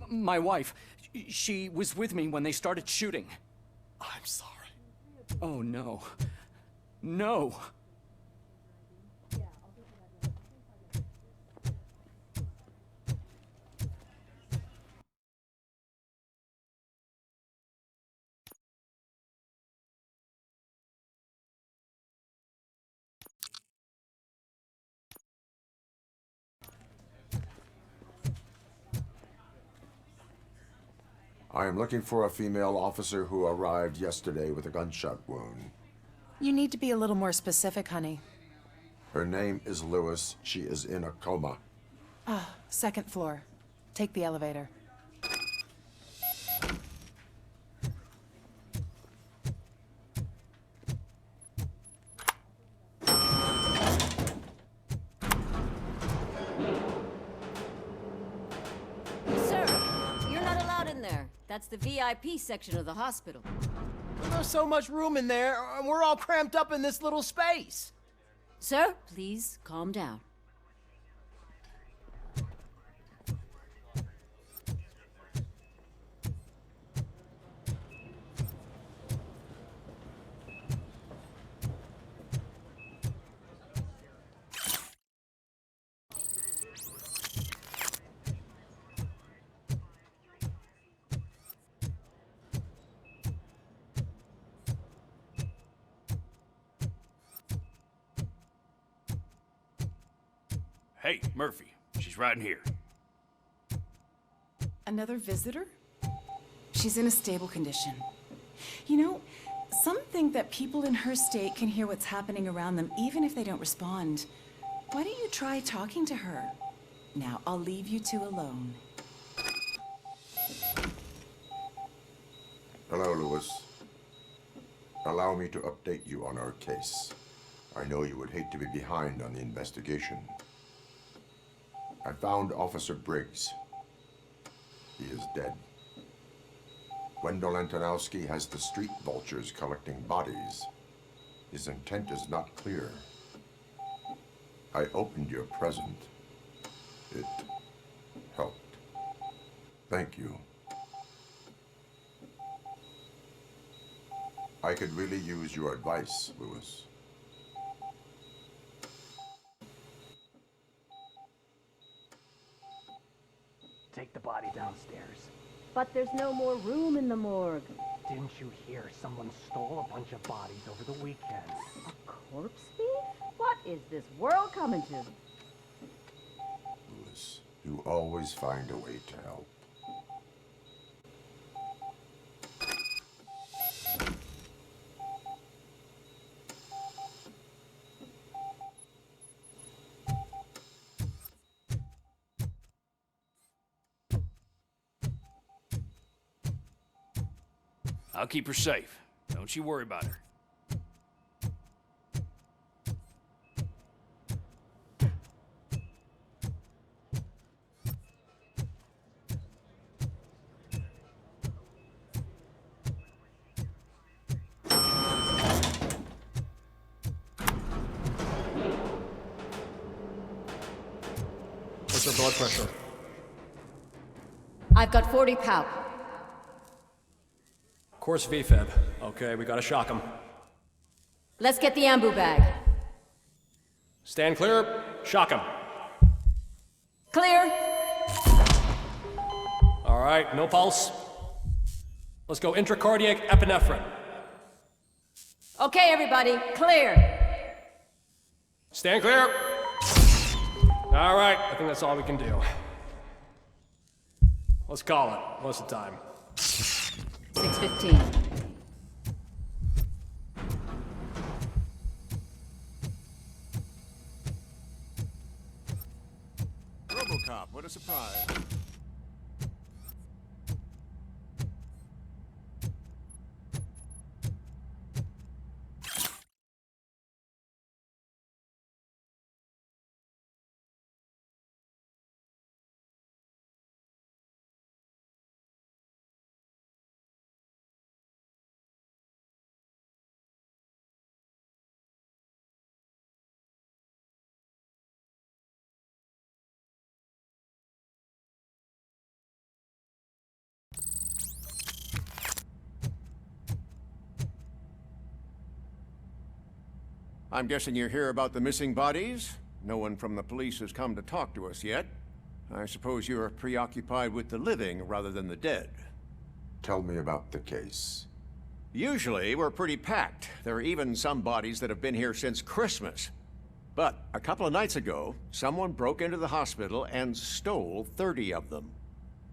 My wife. She was with me when they started shooting. I'm sorry. Oh, no. No. I am looking for a female officer who arrived yesterday with a gunshot wound. You need to be a little more specific, honey. Her name is Lewis. She is in a coma. Second floor. Take the elevator. Sir, you're not allowed in there. That's the VIP section of the hospital. There's so much room in there, and we're all cramped up in this little space. Sir, please calm down. Hey, Murphy. She's right in here. Another visitor? She's in a stable condition. You know, some think that people in her state can hear what's happening around them even if they don't respond. Why don't you try talking to her? Now, I'll leave you two alone. Hello, Lewis. Allow me to update you on our case. I know you would hate to be behind on the investigation. I found Officer Briggs. He is dead. Wendell Antonowski has the street vultures collecting bodies. His intent is not clear. I opened your present. It helped. Thank you. I could really use your advice, Lewis. Take the body downstairs. But there's no more room in the morgue. Didn't you hear someone stole a bunch of bodies over the weekend? A corpse thief? What is this world coming to? Lewis, you always find a way to help. I'll keep her safe. Don't you worry about her. What's her blood pressure? I've got 40 pow. Course VFib. Okay, we gotta shock him. Let's get the ambu bag. Stand clear, shock him. Clear. All right, no pulse. Let's go intracardiac epinephrine. Okay, everybody, clear. Stand clear. All right, I think that's all we can do. Let's call it. What's the time? 6:15. RoboCop, what a surprise. I'm guessing you're here about the missing bodies? No one from the police has come to talk to us yet. I suppose you're preoccupied with the living rather than the dead. Tell me about the case. Usually, we're pretty packed. There are even some bodies that have been here since Christmas. But a couple of nights ago, someone broke into the hospital and stole 30 of them.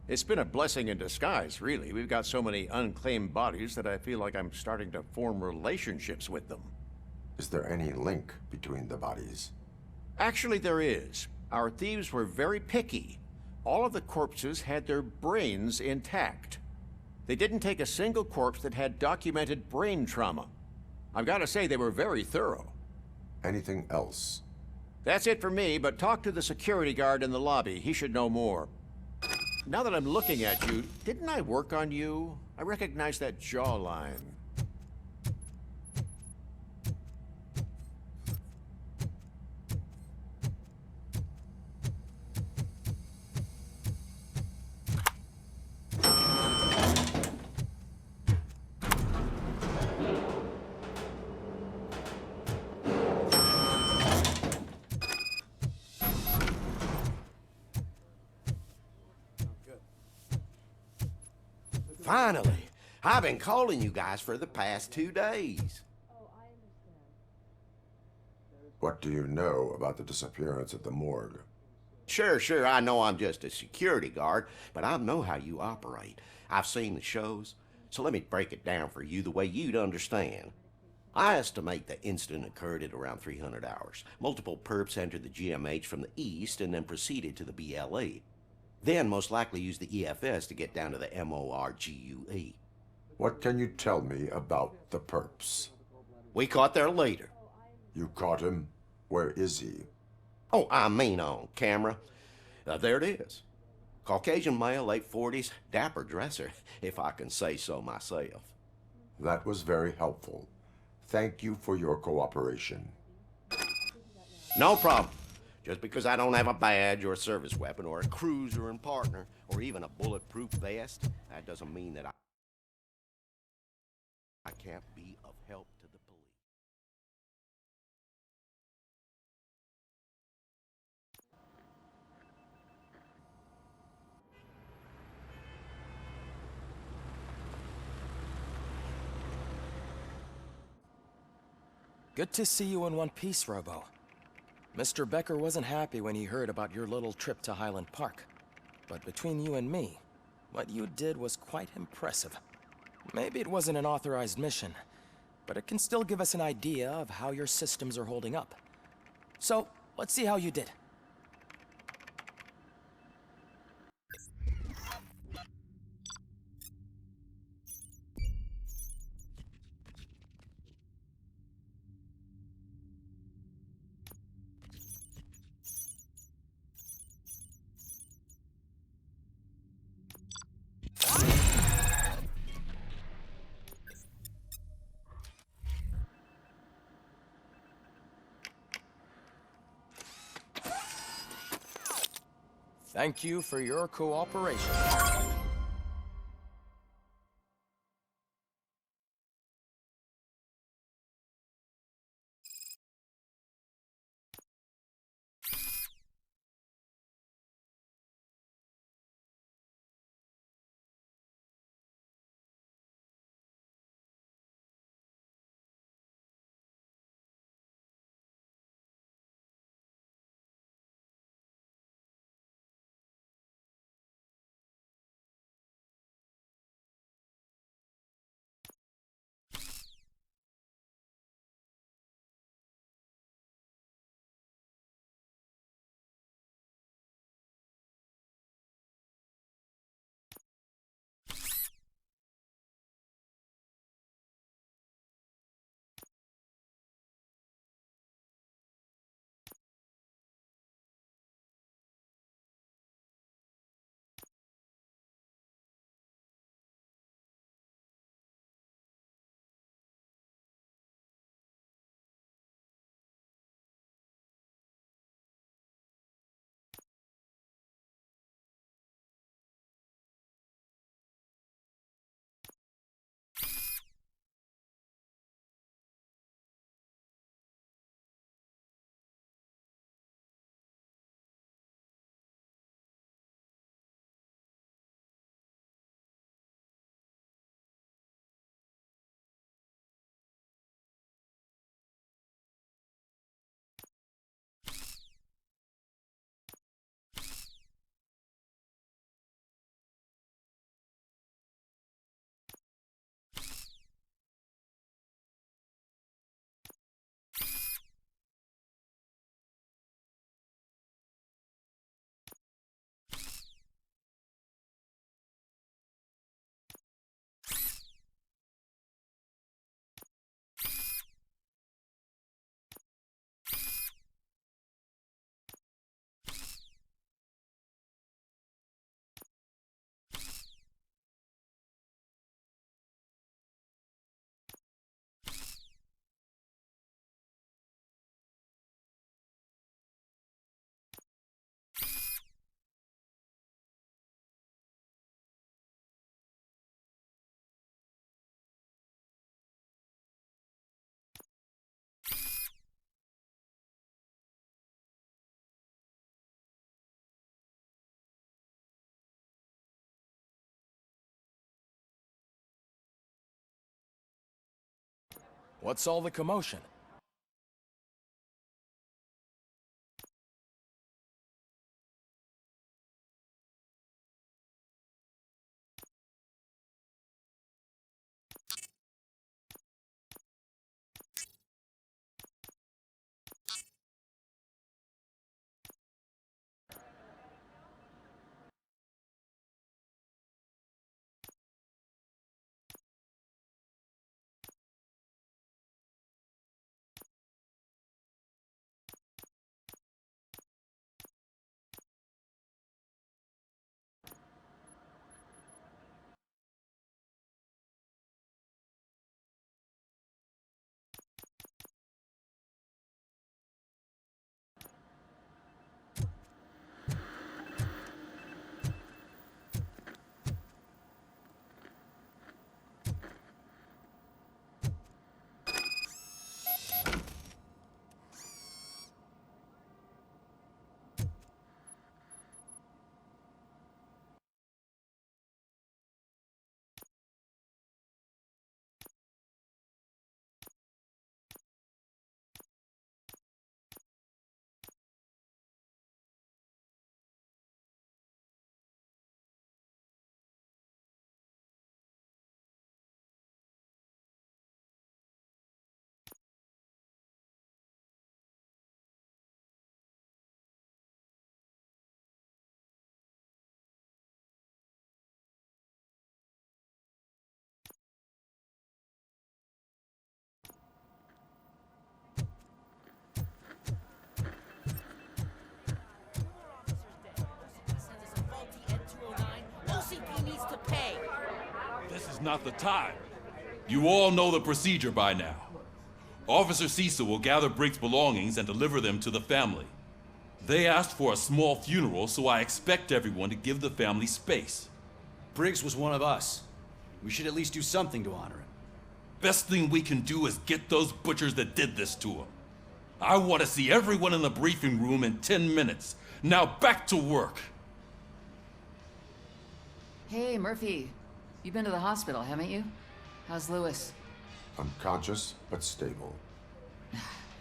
It's been a blessing in disguise, really. We've got so many unclaimed bodies that I feel like I'm starting to form relationships with them. Is there any link between the bodies? Actually, there is. Our thieves were very picky. All of the corpses had their brains intact. They didn't take a single corpse that had documented brain trauma. I've got to say, they were very thorough. Anything else? That's it for me, but talk to the security guard in the lobby. He should know more. Now that I'm looking at you, didn't I work on you? I recognize that jawline. Finally! I've been calling you guys for the past 2 days. What do you know about the disappearance at the morgue? Sure, I know I'm just a security guard, but I know how you operate. I've seen the shows, so let me break it down for you the way you'd understand. I estimate the incident occurred at around 300 hours. Multiple perps entered the GMH from the east and then proceeded to the BLE. Then most likely used the EFS to get down to the MORGUE. What can you tell me about the perps? We caught their leader. You caught him? Where is he? Oh, I mean on camera. There it is. Caucasian male, late 40s, dapper dresser, if I can say so myself. That was very helpful. Thank you for your cooperation. No problem. Just because I don't have a badge or a service weapon or a cruiser and partner or even a bulletproof vest, that doesn't mean that I can't be of help to the police. Good to see you in one piece, Robo. Mr. Becker wasn't happy when he heard about your little trip to Highland Park. But between you and me, what you did was quite impressive. Maybe it wasn't an authorized mission, but it can still give us an idea of how your systems are holding up. So, let's see how you did. Thank you for your cooperation. What's all the commotion? This is not the time. You all know the procedure by now. Officer Cecil will gather Briggs' belongings and deliver them to the family. They asked for a small funeral, so I expect everyone to give the family space. Briggs was one of us. We should at least do something to honor him. Best thing we can do is get those butchers that did this to him. I want to see everyone in the briefing room in 10 minutes. Now back to work. Hey, Murphy. You've been to the hospital, haven't you? How's Lewis? Unconscious, but stable.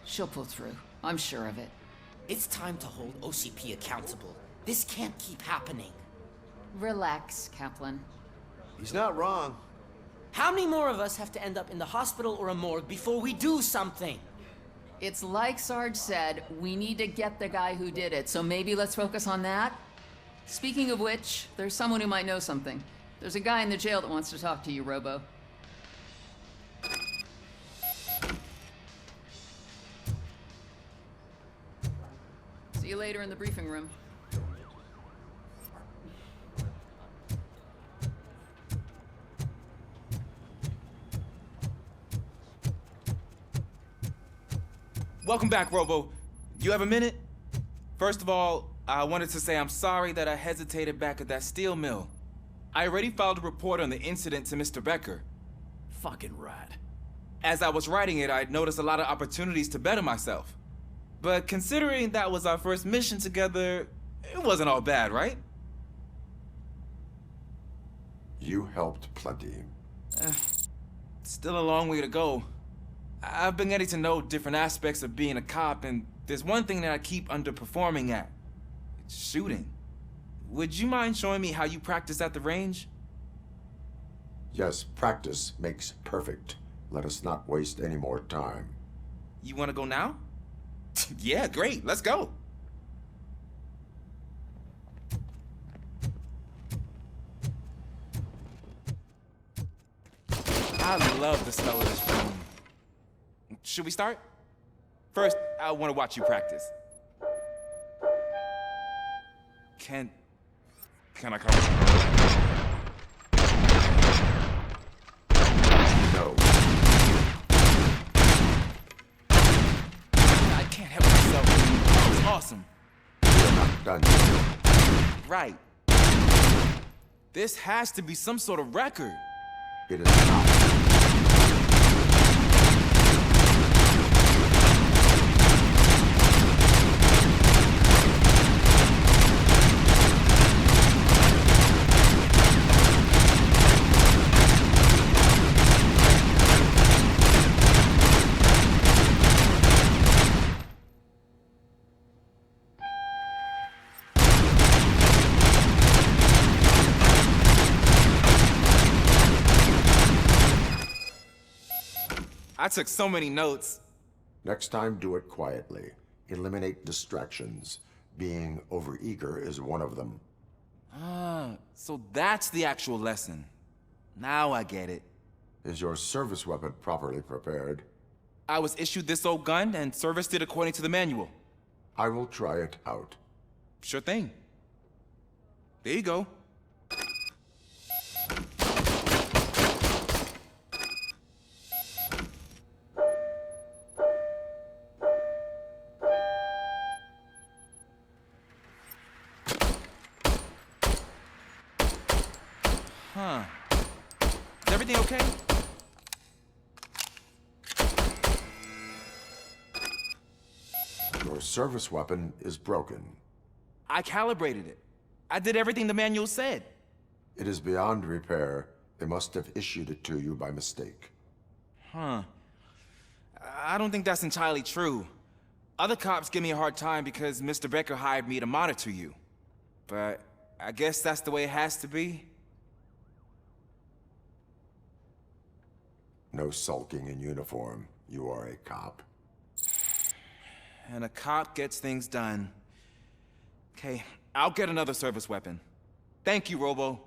She'll pull through. I'm sure of it. It's time to hold OCP accountable. This can't keep happening. Relax, Kaplan. He's not wrong. How many more of us have to end up in the hospital or a morgue before we do something? It's like Sarge said, we need to get the guy who did it, so maybe let's focus on that? Speaking of which, there's someone who might know something. There's a guy in the jail that wants to talk to you, Robo. See you later in the briefing room. Welcome back, Robo. You have a minute? First of all, I wanted to say I'm sorry that I hesitated back at that steel mill. I already filed a report on the incident to Mr. Becker. Fucking rat. As I was writing it, I'd noticed a lot of opportunities to better myself. But considering that was our first mission together, it wasn't all bad, right? You helped plenty. Still a long way to go. I've been getting to know different aspects of being a cop, and there's one thing that I keep underperforming at. It's shooting. Would you mind showing me how you practice at the range? Yes, practice makes perfect. Let us not waste any more time. You want to go now? Yeah, great. Let's go. I love the smell of this room. Should we start? First, I want to watch you practice. Can I come? No. I can't help myself. That was awesome. We're not done yet. Right. This has to be some sort of record. It is not. I took so many notes. Next time, do it quietly. Eliminate distractions. Being overeager is one of them. Ah, so that's the actual lesson. Now I get it. Is your service weapon properly prepared? I was issued this old gun and serviced it according to the manual. I will try it out. Sure thing. There you go. Huh. Is everything okay? Your service weapon is broken. I calibrated it. I did everything the manual said. It is beyond repair. They must have issued it to you by mistake. Huh. I don't think that's entirely true. Other cops give me a hard time because Mr. Becker hired me to monitor you. But I guess that's the way it has to be. No sulking in uniform. You are a cop. And a cop gets things done. Okay, I'll get another service weapon. Thank you, Robo.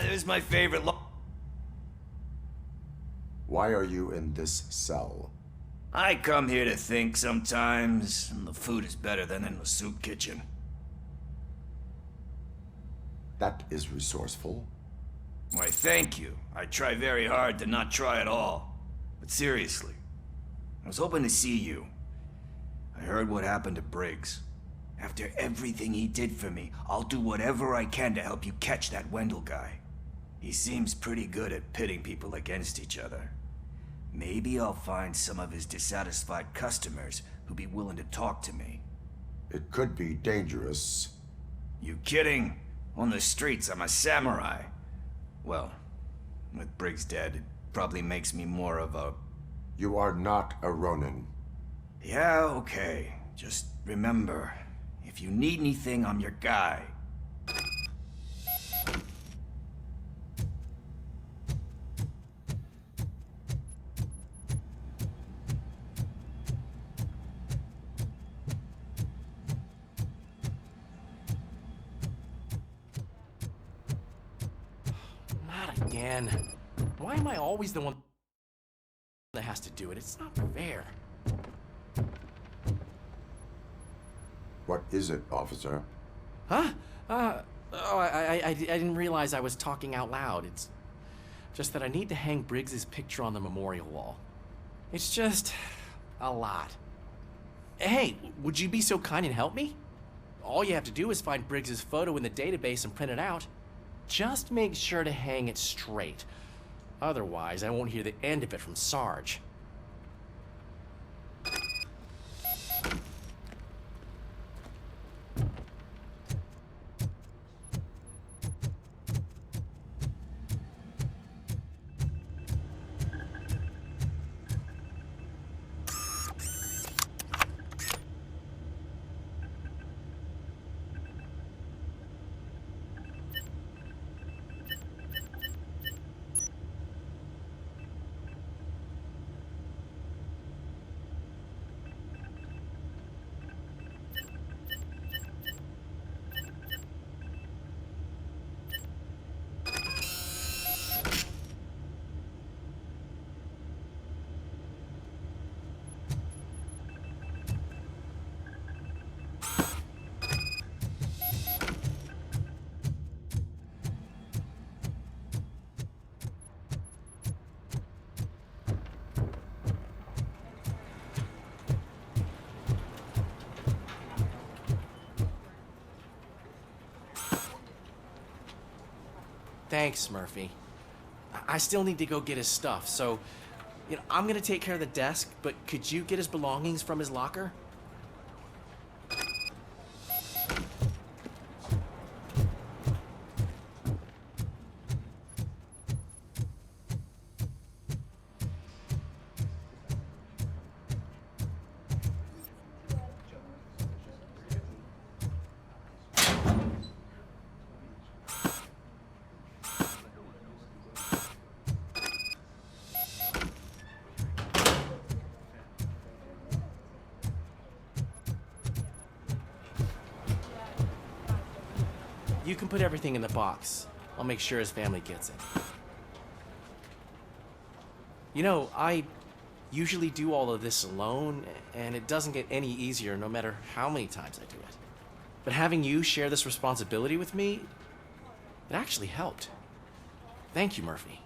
There's my favorite Why are you in this cell? I come here to think sometimes, and the food is better than in the soup kitchen. That is resourceful. Why, thank you. I try very hard to not try at all. But seriously, I was hoping to see you. I heard what happened to Briggs. After everything he did for me, I'll do whatever I can to help you catch that Wendell guy. He seems pretty good at pitting people against each other. Maybe I'll find some of his dissatisfied customers who'd be willing to talk to me. It could be dangerous. You kidding? On the streets, I'm a samurai. Well, with Briggs dead, it probably makes me more of a... You are not a Ronin. Yeah, okay. Just remember, if you need anything, I'm your guy. Again. Why am I always the one that has to do it? It's not fair. What is it, officer? Huh? I didn't realize I was talking out loud. It's just that I need to hang Briggs's picture on the memorial wall. It's just a lot. Hey, would you be so kind and help me? All you have to do is find Briggs's photo in the database and print it out. Just make sure to hang it straight. Otherwise, I won't hear the end of it from Sarge. Thanks, Murphy. I still need to go get his stuff, so, I'm gonna take care of the desk, but could you get his belongings from his locker? You can put everything in the box. I'll make sure his family gets it. You know, I usually do all of this alone, and it doesn't get any easier no matter how many times I do it. But having you share this responsibility with me, it actually helped. Thank you, Murphy.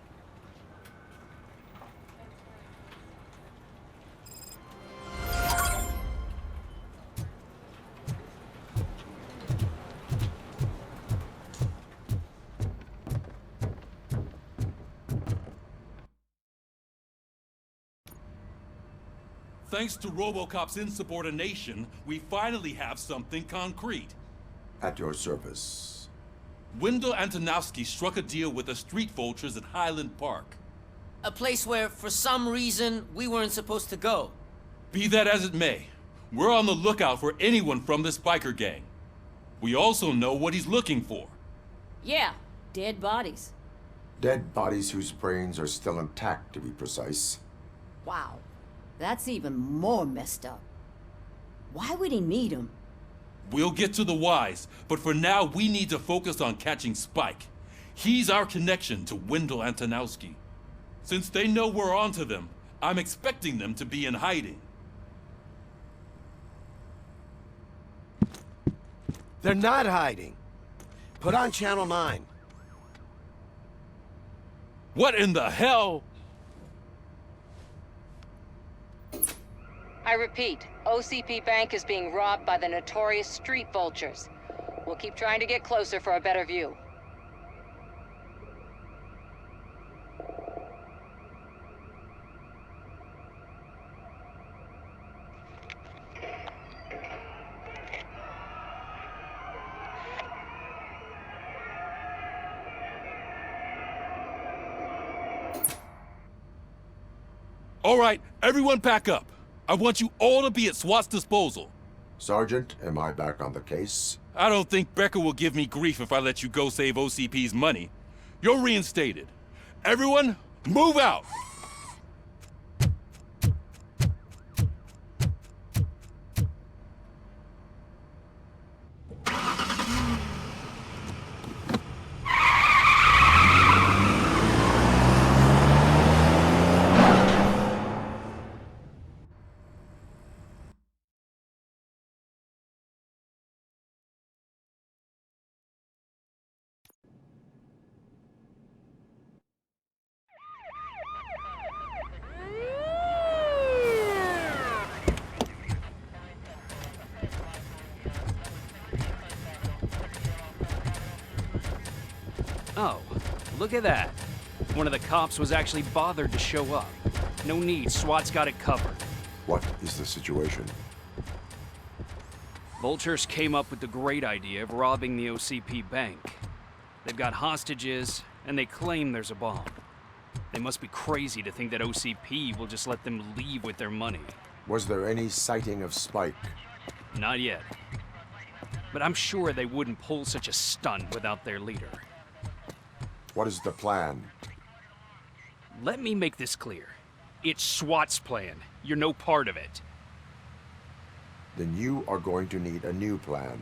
Thanks to RoboCop's insubordination, we finally have something concrete. At your service. Wendell Antonowski struck a deal with the street vultures at Highland Park. A place where, for some reason, we weren't supposed to go. Be that as it may, we're on the lookout for anyone from this biker gang. We also know what he's looking for. Yeah, dead bodies. Dead bodies whose brains are still intact, to be precise. Wow, that's even more messed up. Why would he need them? We'll get to the whys, but for now we need to focus on catching Spike. He's our connection to Wendell Antonowski. Since they know we're onto them, I'm expecting them to be in hiding. They're not hiding. Put on Channel 9. What in the hell? I repeat, OCP Bank is being robbed by the notorious street vultures. We'll keep trying to get closer for a better view. All right, everyone pack up. I want you all to be at SWAT's disposal. Sergeant, am I back on the case? I don't think Becker will give me grief if I let you go save OCP's money. You're reinstated. Everyone, move out! Oh, look at that. One of the cops was actually bothered to show up. No need, SWAT's got it covered. What is the situation? Vultures came up with the great idea of robbing the OCP bank. They've got hostages, and they claim there's a bomb. They must be crazy to think that OCP will just let them leave with their money. Was there any sighting of Spike? Not yet. But I'm sure they wouldn't pull such a stunt without their leader. What is the plan? Let me make this clear. It's SWAT's plan. You're no part of it. Then you are going to need a new plan.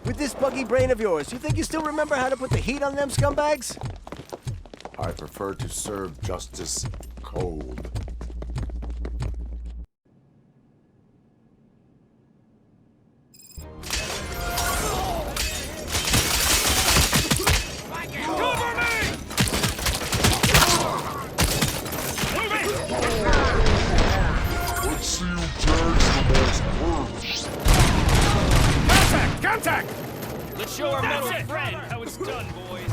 With this buggy brain of yours, you think you still remember how to put the heat on them scumbags? I prefer to serve justice cold. Let's see who carries the most words. Contact! Contact! Let's show our metal friend how it's done, boys.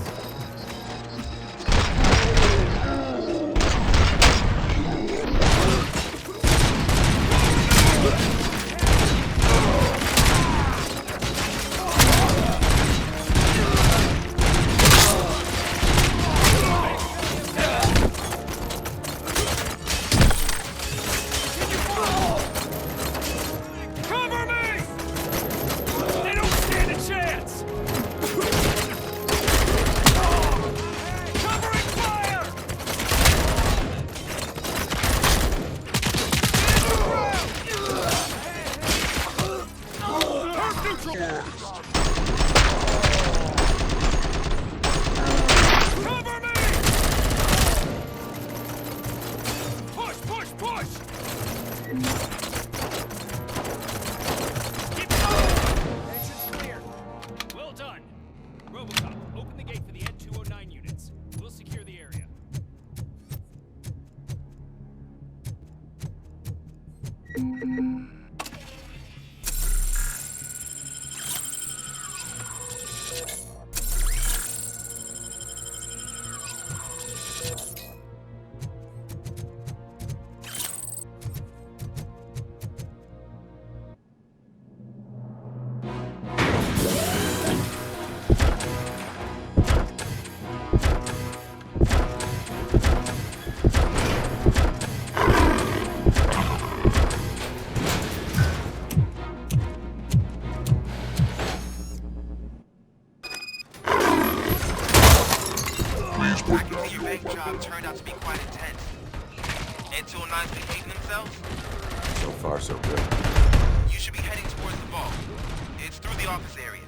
Cover me! Push, push, push! Keep going! Entrance clear. Well done. Robocop, open the gate for the N209 units. We'll secure the area. Turned out to be quite intense. N209's behaving themselves? So far, so good. You should be heading towards the vault. It's through the office area.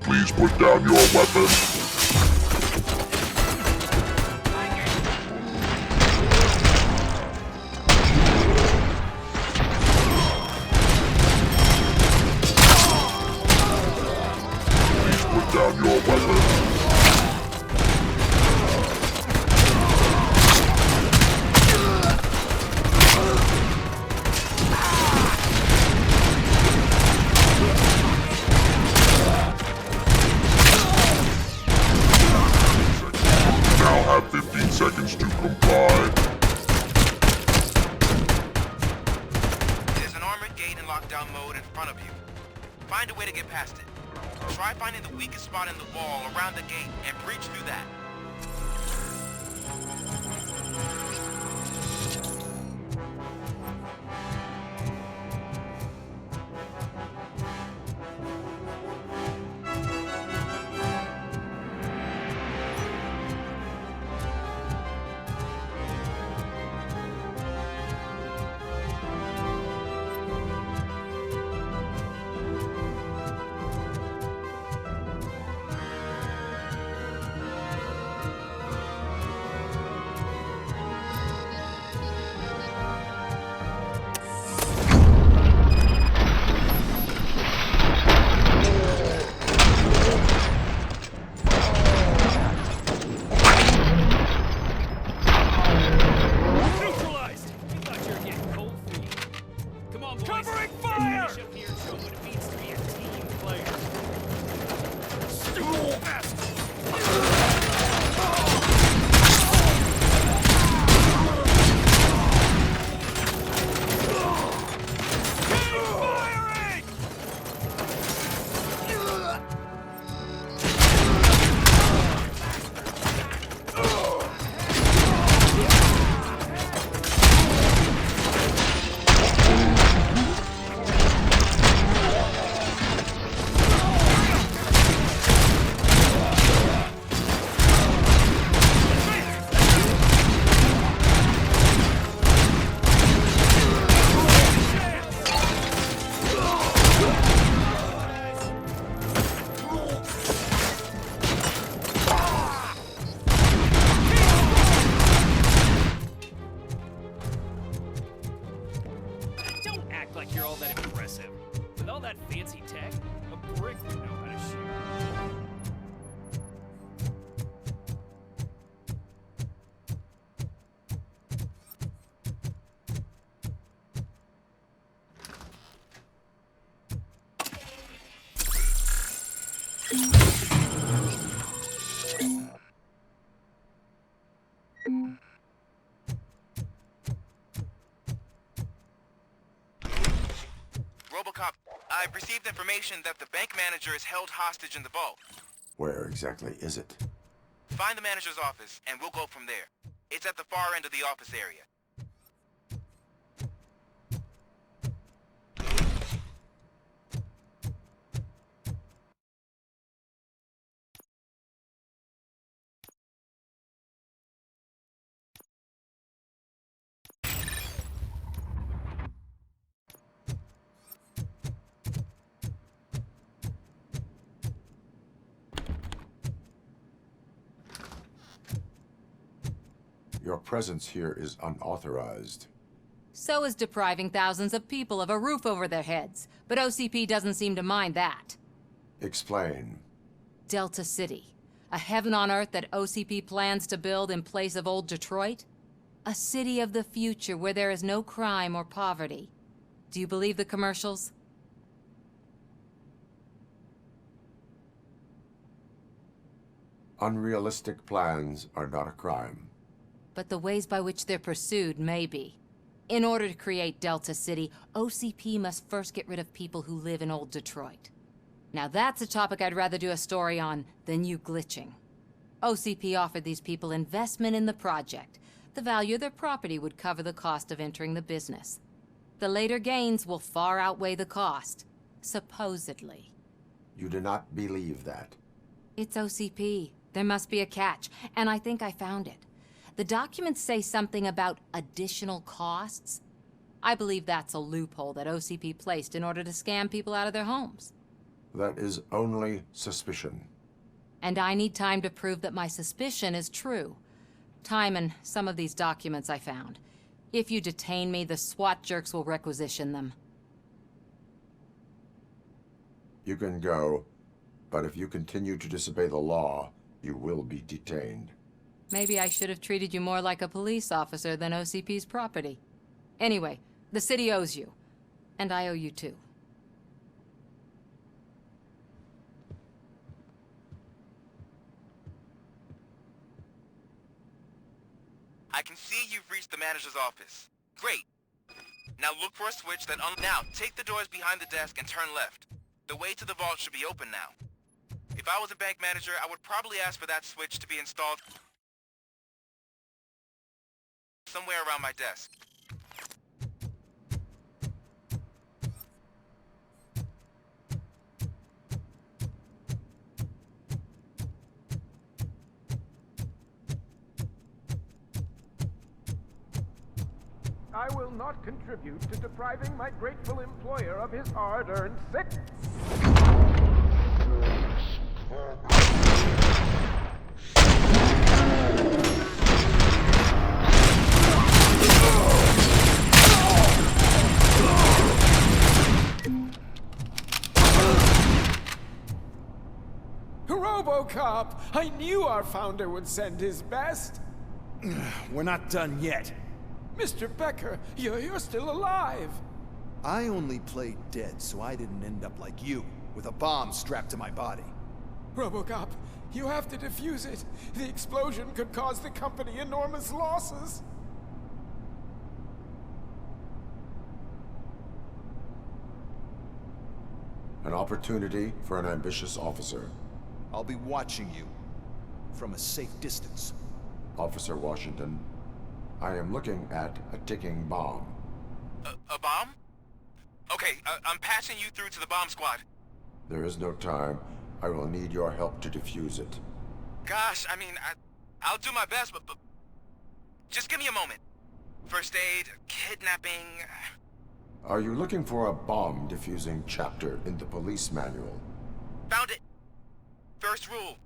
Please put down your weapon. Down your weapon. Now have 15 seconds to comply. There's an armored gate in lockdown mode in front of you. Find a way to get past it. Try finding the weakest spot in the wall around the gate and breach through that. RoboCop, I've received information that the bank manager is held hostage in the vault. Where exactly is it? Find the manager's office, and we'll go from there. It's at the far end of the office area. Your presence here is unauthorized. So is depriving thousands of people of a roof over their heads. But OCP doesn't seem to mind that. Explain. Delta City. A heaven on earth that OCP plans to build in place of old Detroit? A city of the future where there is no crime or poverty. Do you believe the commercials? Unrealistic plans are not a crime. But the ways by which they're pursued may be. In order to create Delta City, OCP must first get rid of people who live in old Detroit. Now that's a topic I'd rather do a story on than you glitching. OCP offered these people investment in the project. The value of their property would cover the cost of entering the business. The later gains will far outweigh the cost, supposedly. You do not believe that. It's OCP. There must be a catch, and I think I found it. The documents say something about additional costs. I believe that's a loophole that OCP placed in order to scam people out of their homes. That is only suspicion. And I need time to prove that my suspicion is true. Time and some of these documents I found. If you detain me, the SWAT jerks will requisition them. You can go, but if you continue to disobey the law, you will be detained. Maybe I should have treated you more like a police officer than OCP's property. Anyway, the city owes you. And I owe you too. I can see you've reached the manager's office. Great. Now look for a switch that Now, take the doors behind the desk and turn left. The way to the vault should be open now. If I was a bank manager, I would probably ask for that switch to be installed somewhere around my desk. I will not contribute to depriving my grateful employer of his hard-earned sick. RoboCop! I knew our founder would send his best. We're not done yet. Mr. Becker, you're still alive. I only played dead so I didn't end up like you, with a bomb strapped to my body. RoboCop, you have to defuse it. The explosion could cause the company enormous losses. An opportunity for an ambitious officer. I'll be watching you from a safe distance. Officer Washington, I am looking at a ticking bomb. A bomb? Okay, I'm passing you through to the bomb squad. There is no time. I will need your help to defuse it. Gosh, I mean, I'll do my best, but just give me a moment. First aid, kidnapping... Are you looking for a bomb defusing chapter in the police manual? Found it. First rule,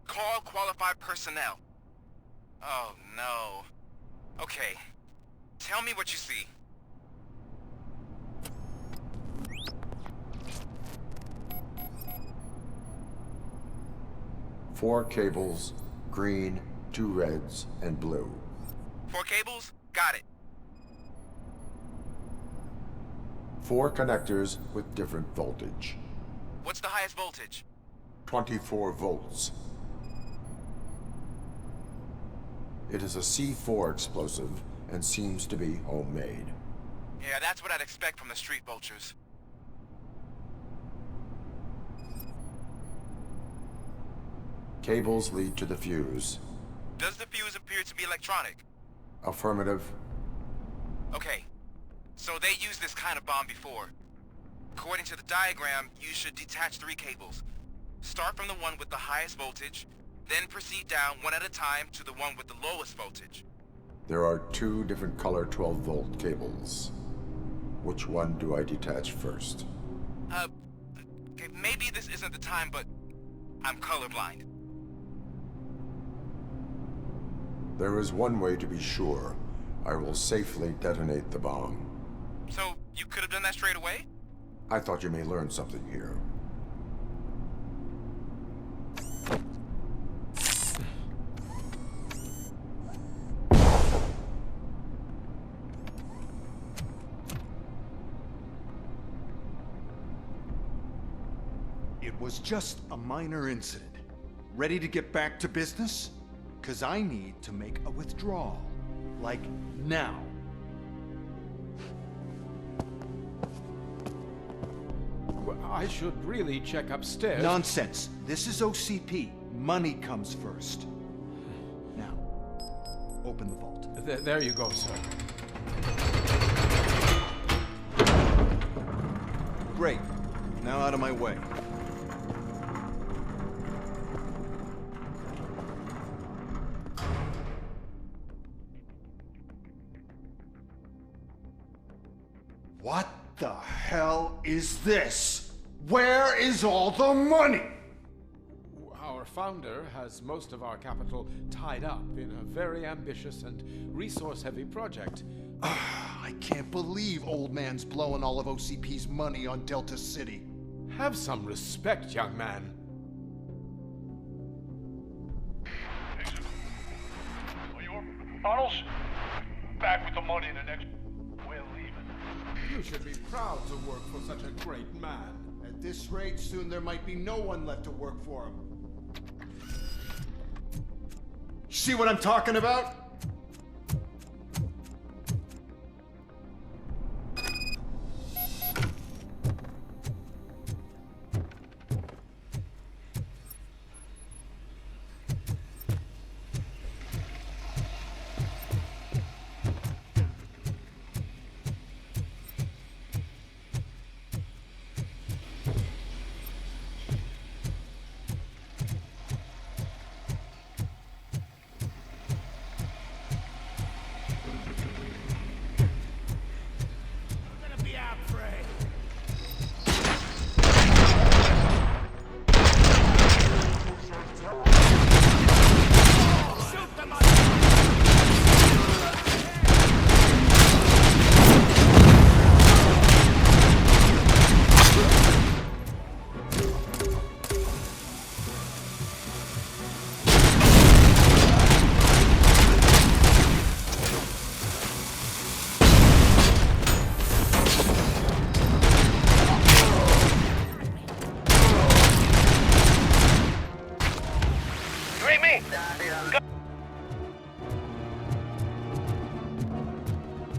call qualified personnel. Oh, no. Okay, tell me what you see. Four cables, green, 2 reds, and blue. 4 cables? Got it. 4 connectors with different voltage. What's the highest voltage? 24 volts. It is a C4 explosive and seems to be homemade. Yeah, that's what I'd expect from the street vultures. Cables lead to the fuse. Does the fuse appear to be electronic? Affirmative. Okay, so they used this kind of bomb before. According to the diagram, you should detach 3 cables. Start from the one with the highest voltage, then proceed down one at a time to the one with the lowest voltage. There are 2 different color 12-volt cables. Which one do I detach first? Okay, maybe this isn't the time, but I'm colorblind. There is one way to be sure. I will safely detonate the bomb. So, you could have done that straight away? I thought you may learn something here. It was just a minor incident. Ready to get back to business? 'Cause I need to make a withdrawal. Like, now. Well, I should really check upstairs. Nonsense. This is OCP. Money comes first. Now, open the vault. There you go, sir. Great. Now out of my way. What the hell is this? Where is all the money? Our founder has most of our capital tied up in a very ambitious and resource-heavy project. I can't believe old man's blowing all of OCP's money on Delta City. Have some respect, young man. Arnold's back with the money in the next. We're leaving. You should be proud to work for such a great man. At this rate, soon there might be no one left to work for him. See what I'm talking about?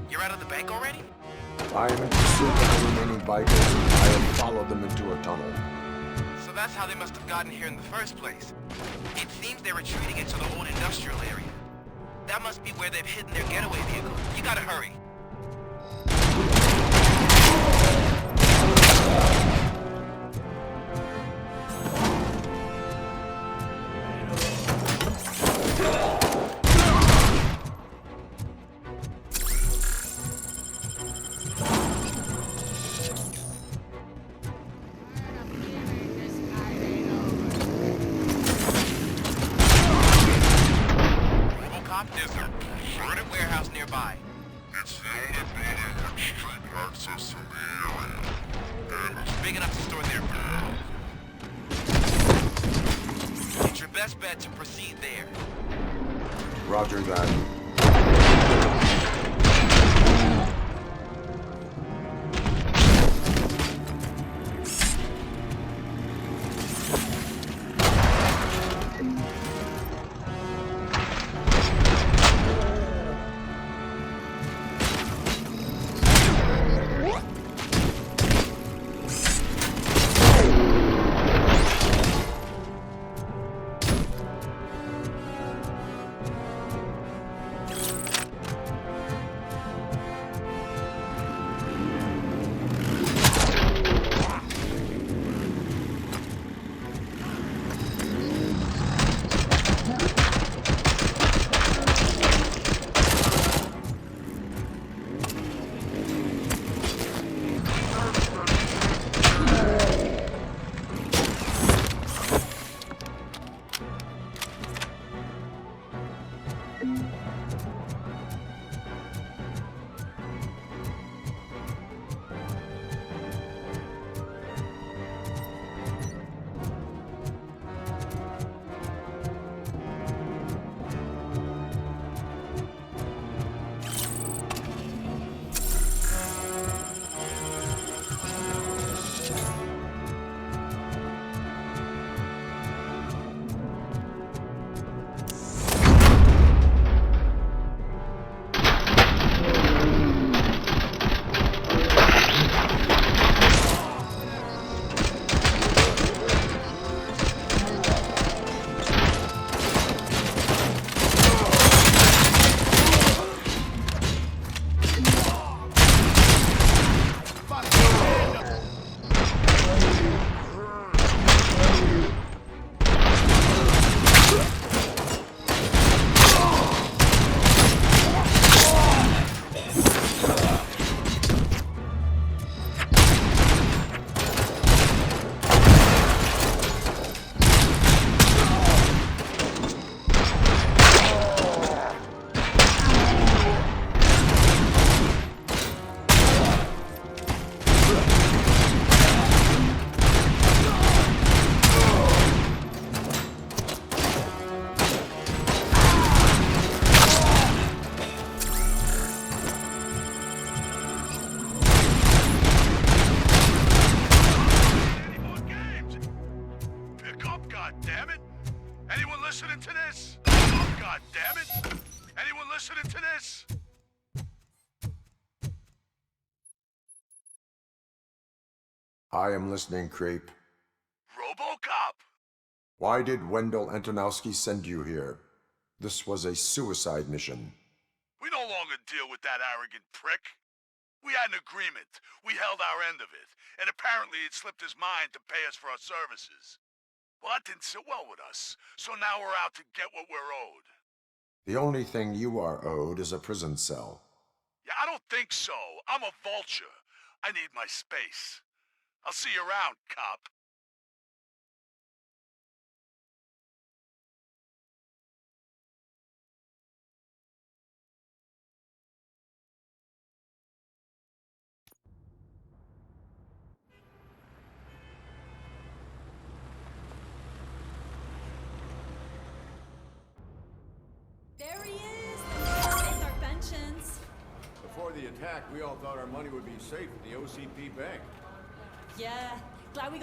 You're out of the bank already? I am in pursuit of the remaining bikers. I have followed them into a tunnel. So that's how they must have gotten here in the first place. It seems they're retreating into the old industrial area. That must be where they've hidden their getaway vehicle. You gotta hurry. There's a shorted warehouse nearby. It's the automated and street access to the area. It's big enough to store there. It's your best bet to proceed there. Roger that. Oh, God damn it! Anyone listening to this? I am listening, Creep. RoboCop! Why did Wendell Antonowski send you here? This was a suicide mission. We no longer deal with that arrogant prick. We had an agreement. We held our end of it. And apparently it slipped his mind to pay us for our services. Well, that didn't sit well with us. So now we're out to get what we're owed. The only thing you are owed is a prison cell. Yeah, I don't think so. I'm a vulture. I need my space. I'll see you around, cop. There he is! Take our pensions. Before the attack, we all thought our money would be safe at the OCP bank. Yeah, glad we